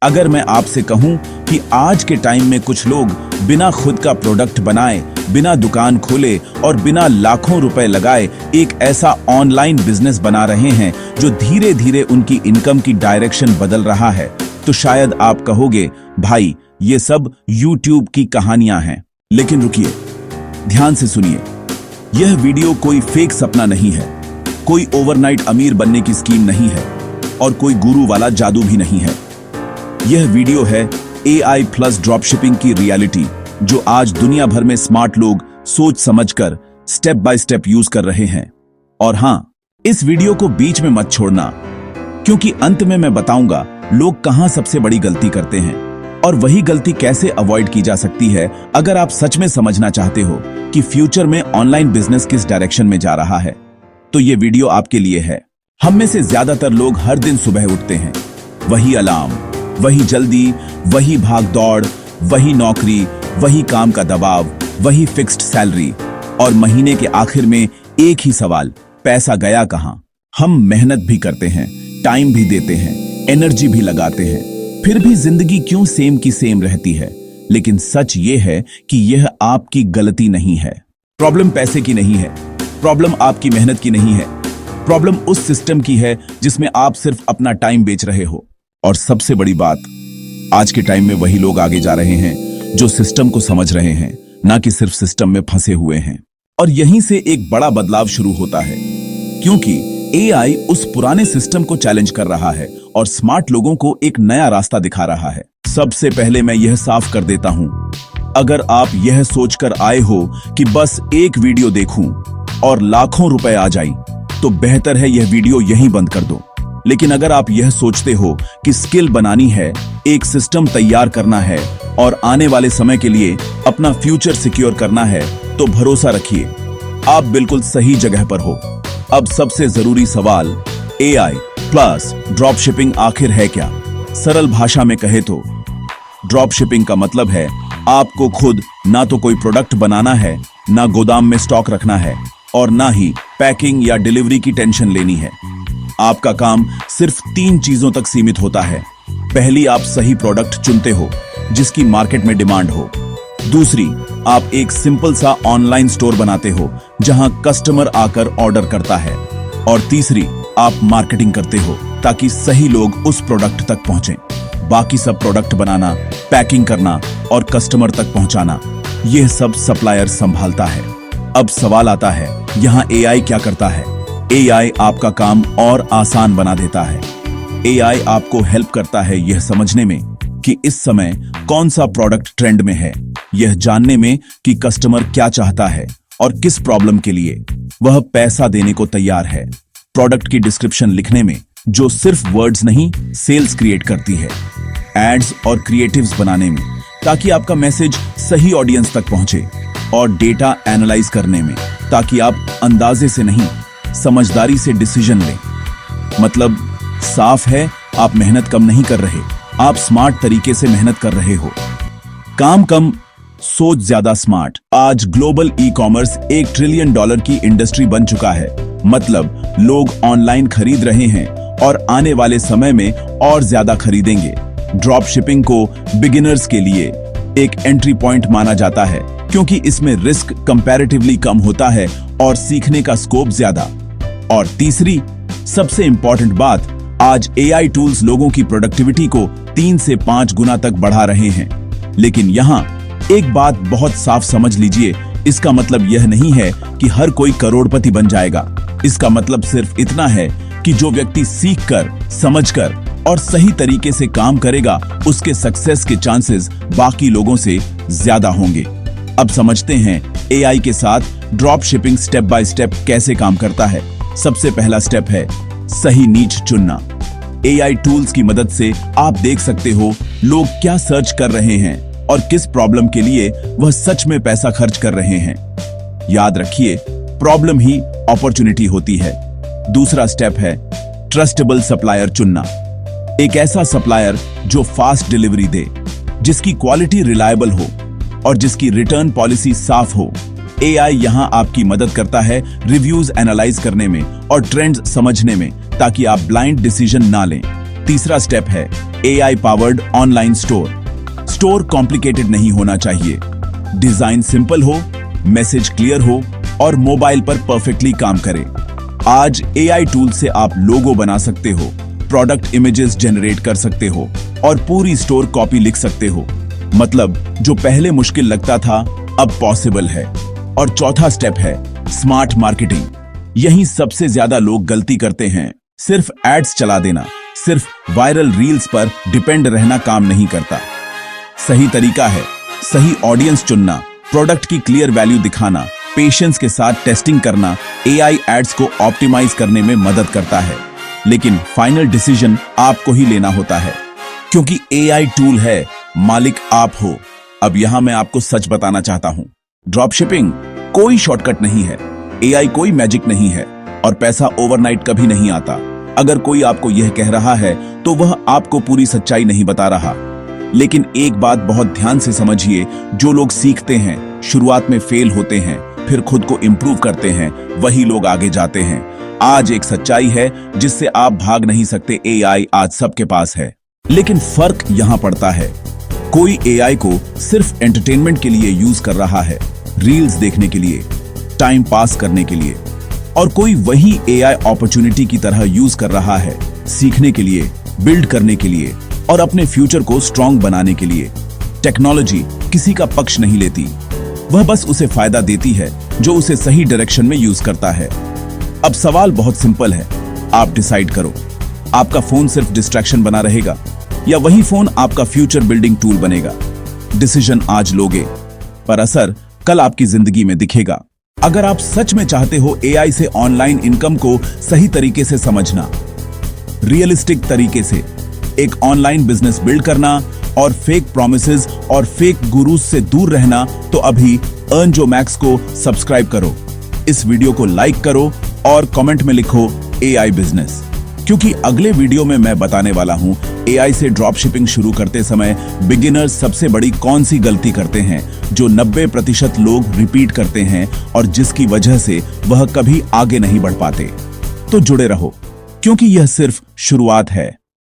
अगर मैं आपसे कहूं कि आज के टाइम में कुछ लोग बिना खुद का प्रोडक्ट बनाए, बिना दुकान खोले और बिना लाखों रुपए लगाए एक ऐसा ऑनलाइन बिजनेस बना रहे हैं जो धीरे धीरे उनकी इनकम की डायरेक्शन बदल रहा है, तो शायद आप कहोगे भाई ये सब YouTube की कहानियां हैं। लेकिन रुकिए, ध्यान से सुनिए। यह वीडियो कोई फेक सपना नहीं है, कोई ओवरनाइट अमीर बनने की स्कीम नहीं है और कोई गुरु वाला जादू भी नहीं है। यह वीडियो है AI प्लस ड्रॉपशिपिंग की रियलिटी, जो आज दुनिया भर में स्मार्ट लोग सोच समझकर स्टेप बाय स्टेप यूज कर रहे हैं। और हां, इस वीडियो को बीच में मत छोड़ना, क्योंकि अंत में मैं बताऊंगा लोग कहां सबसे बड़ी गलती करते हैं और वही गलती कैसे अवॉइड की जा सकती है अगर आप सच में समझना चाहते हो कि फ्यूचर में ऑनलाइन बिजनेस किस डायरेक्शन में जा रहा है। तो ये वीडियो आपके लिए है। हम में से ज्यादातर लोग हर दिन सुबह उठते हैं, वही अलार्म, वही जल्दी, वही भाग दौड़, वही नौकरी, वही काम का दबाव, वही फिक्स्ड सैलरी, और महीने के आखिर में एक ही सवाल, पैसा गया कहां। हम मेहनत भी करते हैं, टाइम भी देते हैं, एनर्जी भी लगाते हैं, फिर भी जिंदगी क्यों सेम की सेम रहती है। लेकिन सच ये है कि यह आपकी गलती नहीं है। प्रॉब्लम पैसे की नहीं है, प्रॉब्लम आपकी मेहनत की नहीं है, प्रॉब्लम उस सिस्टम की है जिसमें आप सिर्फ अपना टाइम बेच रहे हो। और सबसे बड़ी बात, आज के टाइम में वही लोग आगे जा रहे हैं जो सिस्टम को समझ रहे हैं, ना कि सिर्फ सिस्टम में फंसे हुए हैं। और यहीं से एक बड़ा बदलाव शुरू होता है, क्योंकि AI उस पुराने सिस्टम को चैलेंज कर रहा है और स्मार्ट लोगों को एक नया रास्ता दिखा रहा है। सबसे पहले मैं यह साफ कर देता हूं, अगर आप यह सोचकर आए हो कि बस एक वीडियो देखूं और लाखों रुपए आ जाए, तो बेहतर है यह वीडियो यहीं बंद कर दो। लेकिन अगर आप यह सोचते हो कि स्किल बनानी है, एक सिस्टम तैयार करना है और आने वाले समय के लिए अपना फ्यूचर सिक्योर करना है, तो भरोसा रखिए, आप बिल्कुल सही जगह पर हो। अब सबसे जरूरी सवाल, AI प्लस ड्रॉपशिपिंग आखिर है क्या? सरल भाषा में कहे तो ड्रॉपशिपिंग का मतलब है आपको खुद ना तो कोई प्रोडक्ट बनाना है, ना गोदाम में स्टॉक रखना है और ना ही पैकिंग या डिलीवरी की टेंशन लेनी है। आपका काम सिर्फ 3 चीजों तक सीमित होता है। पहली, आप सही प्रोडक्ट चुनते हो जिसकी मार्केट में डिमांड हो। दूसरी, आप एक सिंपल सा ऑनलाइन स्टोर बनाते हो जहां कस्टमर आकर ऑर्डर करता है। और तीसरी, आप मार्केटिंग करते हो ताकि सही लोग उस प्रोडक्ट तक पहुंचें। बाकी सब प्रोडक्ट बनाना, पैकिंग करना और कस्टमर तक पहुंचाना, यह सब सप्लायर संभालता है। अब सवाल आता है, यहां AI क्या करता है? AI आपका काम और आसान बना देता है। AI आपको हेल्प करता है यह समझने में कि इस समय कौन सा प्रोडक्ट ट्रेंड में है, यह जानने में कि कस्टमर क्या चाहता है और किस प्रॉब्लम के लिए वह पैसा देने को तैयार है। प्रोडक्ट की डिस्क्रिप्शन लिखने में, जो सिर्फ वर्ड्स नहीं सेल्स क्रिएट करती है। एड्स और क्रिएटिव्स बनाने में, ताकि आपका मैसेज सही ऑडियंस तक पहुंचे। और डेटा एनालाइज करने में, ताकि आप अंदाजे से नहीं समझदारी से डिसीजन लें। मतलब साफ है, आप मेहनत कम नहीं कर रहे, आप स्मार्ट तरीके से मेहनत कर रहे हो। काम कम, सोच ज्यादा स्मार्ट। आज ग्लोबल ई-कॉमर्स $1 ट्रिलियन की इंडस्ट्री बन चुका है। मतलब लोग ऑनलाइन खरीद रहे हैं और आने वाले समय में और ज्यादा खरीदेंगे। ड्रॉप शिपिंग को बिगिनर्स के लिए एक एंट्री पॉइंट माना जाता है, क्योंकि इसमें रिस्क कंपैरेटिवली कम होता है और सीखने का स्कोप ज्यादा। और तीसरी सबसे इंपॉर्टेंट बात, आज AI टूल्स लोगों की प्रोडक्टिविटी को 3 से 5 गुना तक बढ़ा रहे हैं। लेकिन यहाँ एक बात बहुत साफ समझ लीजिए, इसका मतलब यह नहीं है कि हर कोई करोड़पति बन जाएगा। इसका मतलब सिर्फ इतना है कि जो व्यक्ति सीखकर, समझकर और सही तरीके से काम करेगा, उसके सक्सेस के चांसेस बाकी लोगों से ज्यादा होंगे। अब समझते हैं AI के साथ drop shipping step by step कैसे काम करता है। सबसे पहला स्टेप है सही नीच चुनना। AI टूल्स की मदद से आप देख सकते हो लोग क्या सर्च कर रहे हैं और किस प्रॉब्लम के लिए वह सच में पैसा खर्च कर रहे हैं। याद रखिए, प्रॉब्लम ही अपॉर्चुनिटी होती है। दूसरा स्टेप है ट्रस्टेबल सप्लायर चुनना। एक ऐसा सप्लायर जो फास्ट डिलीवरी दे, जिसकी क्वालिटी रिलायबल हो और जिसकी रिटर्न पॉलिसी साफ हो। AI यहां आपकी मदद करता है रिव्यूज एनालाइज करने में और ट्रेंड्स समझने में, ताकि आप ब्लाइंड डिसीजन ना लें। तीसरा स्टेप है AI powered online store. Store complicated नहीं होना चाहिए, डिजाइन सिंपल हो, मैसेज क्लियर हो और मोबाइल पर परफेक्टली काम करे। आज AI टूल से आप लोगो बना सकते हो, प्रोडक्ट इमेजेस जनरेट कर सकते हो और पूरी स्टोर कॉपी लिख सकते हो। मतलब जो पहले मुश्किल लगता था अब पॉसिबल है। और चौथा स्टेप है स्मार्ट मार्केटिंग। यही सबसे ज्यादा लोग गलती करते हैं। सिर्फ एड्स चला देना, सिर्फ वायरल रील्स पर डिपेंड रहना काम नहीं करता। सही तरीका है सही ऑडियंस चुनना, प्रोडक्ट की क्लियर वैल्यू दिखाना, पेशेंस के साथ टेस्टिंग करना AI एड्स को ऑप्टिमाइज करने में मदद करता है। लेकिन फाइनल डिसीजन आपको ही लेना होता है, क्योंकि AI टूल है, मालिक आप हो। अब यहां मैं आपको सच बताना चाहता हूं, ड्रॉपशिपिंग कोई शॉर्टकट नहीं है, AI कोई मैजिक नहीं है और पैसा ओवरनाइट कभी नहीं आता। अगर कोई आपको यह कह रहा है तो वह आपको पूरी सच्चाई नहीं बता रहा। लेकिन एक बात बहुत ध्यान से समझिए, जो लोग सीखते हैं, शुरुआत में फेल होते हैं, फिर खुद को इंप्रूव करते हैं, वही लोग आगे जाते हैं। आज एक सच्चाई है जिससे आप भाग नहीं सकते, AI आज सबके पास है। लेकिन फर्क यहां पड़ता है, कोई AI को सिर्फ एंटरटेनमेंट के लिए यूज कर रहा है, रील्स देखने के लिए, टाइम पास करने के लिए, और कोई वही AI अपॉर्चुनिटी की तरह यूज कर रहा है, सीखने के लिए, बिल्ड करने के लिए और अपने फ्यूचर को स्ट्रांग बनाने के लिए। टेक्नोलॉजी किसी का पक्ष नहीं लेती, वह बस उसे फायदा देती है जो उसे सही डायरेक्शन में यूज करता है। अब सवाल बहुत सिंपल है, आप डिसाइड करो, आपका फोन सिर्फ डिस्ट्रैक्शन बना रहेगा या वही फोन आपका फ्यूचर बिल्डिंग टूल बनेगा। डिसीजन आज लोगे, पर असर कल आपकी जिंदगी में दिखेगा। अगर आप सच में चाहते हो AI से ऑनलाइन इनकम को सही तरीके से समझना, रियलिस्टिक तरीके से एक ऑनलाइन बिजनेस बिल्ड करना और फेक प्रॉमिसेस और फेक गुरुज से दूर रहना, तो अभी अर्न जो मैक्स को सब्सक्राइब करो, इस वीडियो को लाइक करो और कमेंट में लिखो AI बिजनेस, क्योंकि अगले वीडियो में मैं बताने वाला हूं AI से ड्रॉप शिपिंग शुरू करते समय बिगिनर्स सबसे बड़ी कौन सी गलती करते हैं जो 90% लोग रिपीट करते हैं और जिसकी वजह से वह कभी आगे नहीं बढ़ पाते। तो जुड़े रहो, क्योंकि यह सिर्फ शुरुआत है।